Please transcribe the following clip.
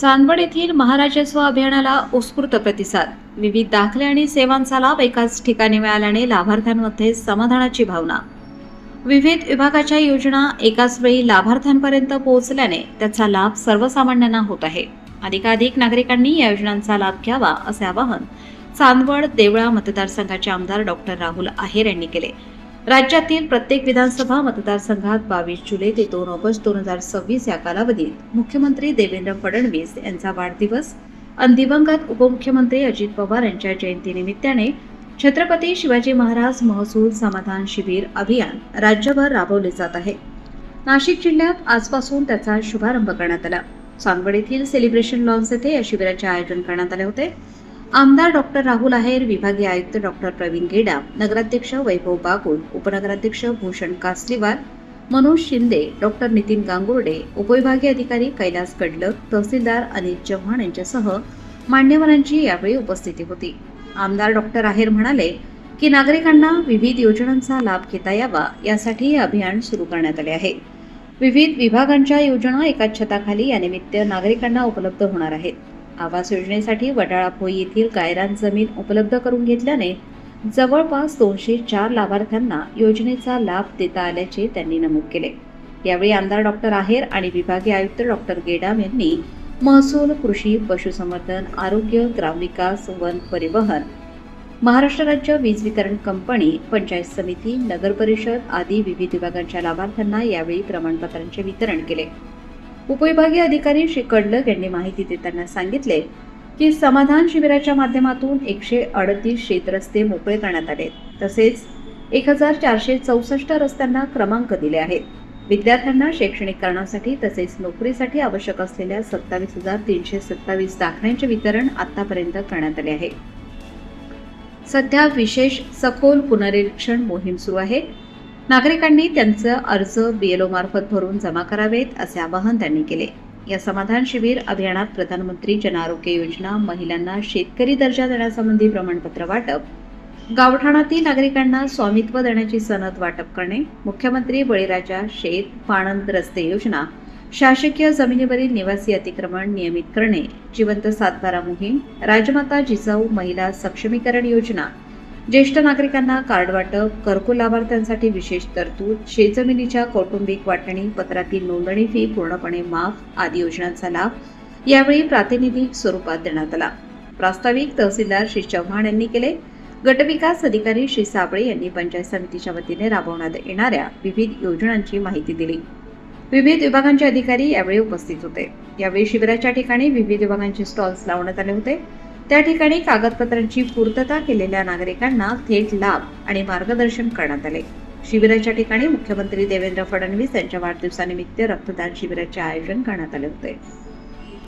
चांदवड येथील महाराजस्व अभियानाला उत्स्फूर्त प्रतिसाद. विविध दाखले आणि सेवांचा लाभ एकाच ठिकाणी मिळाल्याने लाभार्थ्यांमध्ये समाधानाची भावना. विविध विभागाच्या योजना एकाच वेळी लाभार्थ्यांपर्यंत पोहोचल्याने त्याचा लाभ सर्वसामान्यांना होत आहे. अधिकाधिक नागरिकांनी या योजनांचा लाभ घ्यावा असे आवाहन चांदवड देवळा मतदारसंघाचे आमदार डॉक्टर राहुल आहेर यांनी केले. राज्यातील प्रत्येक विधानसभा मतदारसंघात 22 जुलै ते 2 ऑगस्ट 2026 या कालावधीत मुख्यमंत्री देवेंद्र फडणवीस यांचा वाढदिवस आणि दिवंगत उपमुख्यमंत्री अजित पवार यांच्या जयंतीनिमित्ताने छत्रपती शिवाजी महाराज महसूल समाधान शिबिर अभियान राज्यभर राबवले जात आहे. नाशिक जिल्ह्यात आजपासून त्याचा शुभारंभ करण्यात आला. चांदवड येथील सेलिब्रेशन लॉन्स येथे या शिबिराचे आयोजन करण्यात आले होते. आमदार डॉक्टर राहुल आहेर, विभागीय आयुक्त डॉक्टर प्रवीण गेडा, नगराध्यक्ष वैभव बागुल, उपनगराध्यक्ष भूषण कासलीवार, मनोज शिंदे, डॉक्टर नितीन गांगुर्डे, उपविभागीय अधिकारी कैलास कडलक, तहसीलदार अनिल चव्हाण यांच्यासह मान्यवरांची यावेळी उपस्थिती होती. आमदार डॉक्टर आहेर म्हणाले की नागरिकांना विविध योजनांचा लाभ घेता यावा यासाठी हे अभियान सुरू करण्यात आले आहे. विविध विभागांच्या योजना एकाच छताखाली यानिमित्त नागरिकांना उपलब्ध होणार आहेत. आवास योजनेसाठी वडाळा भोई येथील गायरान जमीन उपलब्ध करून घेतल्याने जवळपास 204 लाभार्थ्यांना योजनेचा लाभ देता आल्याचे त्यांनी नमूद केले. यावेळी आमदार डॉक्टर आहेर आणि विभागीय आयुक्त डॉक्टर गेडाम यांनी महसूल, कृषी, पशुसंवर्धन, आरोग्य, ग्रामविकास, वन, परिवहन, महाराष्ट्र राज्य वीज वितरण कंपनी, पंचायत समिती, नगर परिषद आदी विविध विभागांच्या लाभार्थ्यांना यावेळी प्रमाणपत्रांचे वितरण केले. उपविभागीय अधिकारी श्री कडलक यांनी माहिती देताना सांगितले की समाधान शिबिराच्या माध्यमातून 138 शेतरस्ते मोकळे करण्यात आले. तसेच 1464 रस्त्यांना क्रमांक दिले आहेत. विद्यार्थ्यांना शैक्षणिक कारणासाठी तसेच नोकरीसाठी आवश्यक असलेल्या 27,327 दाखल्यांचे वितरण आतापर्यंत करण्यात आले आहे. सध्या विशेष सखोल पुनरीक्षण मोहीम सुरू आहे. नागरिकांनी त्यांचे अर्ज BLO मार्फत भरून जमा करावेत असे आवाहन त्यांनी केले. या समाधान शिबिर अभियानात प्रधानमंत्री जन आरोग्य योजना, महिलांना शेतकरी दर्जा देण्यासंबंधी प्रमाणपत्र वाटप, गावठाणातील नागरिकांना स्वामित्व देण्याची सनद वाटप करणे, मुख्यमंत्री बळीराजा शेत पाणंद रस्ते योजना, शासकीय जमिनीवरील निवासी अतिक्रमण नियमित करणे, जिवंत सातबारा मोहीम, राजमाता जिजाऊ महिला सक्षमीकरण योजना, ज्येष्ठ नागरिकांना कार्ड वाटप, घरकुल लाभार्थ्यांसाठी विशेष तरतूद, शेतजमिनीच्या कौटुंबिक वाटणी पत्रातील नोंदणी फी पूर्णपणे माफ आदी योजनांचा लाभ यावेळी प्रातिनिधिक स्वरूपात देण्यात आला. प्रास्ताविक तहसीलदार श्री चव्हाण यांनी केले. गटविकास अधिकारी श्री साबळे यांनी पंचायत समितीच्या वतीने राबवण्यात येणाऱ्या विविध योजनांची माहिती दिली. विविध विभागांचे अधिकारी यावेळी उपस्थित होते. यावेळी शिबिराच्या ठिकाणी विविध विभागांचे स्टॉल्स लावण्यात आले होते. त्या ठिकाणी कागदपत्रांची पूर्तता केलेल्या नागरिकांना थेट लाभ आणि मार्गदर्शन करण्यात आले. शिबिराच्या ठिकाणी मुख्यमंत्री देवेंद्र फडणवीस यांच्या वाढदिवसानिमित्त रक्तदान शिबिराचे आयोजन करण्यात आले होते.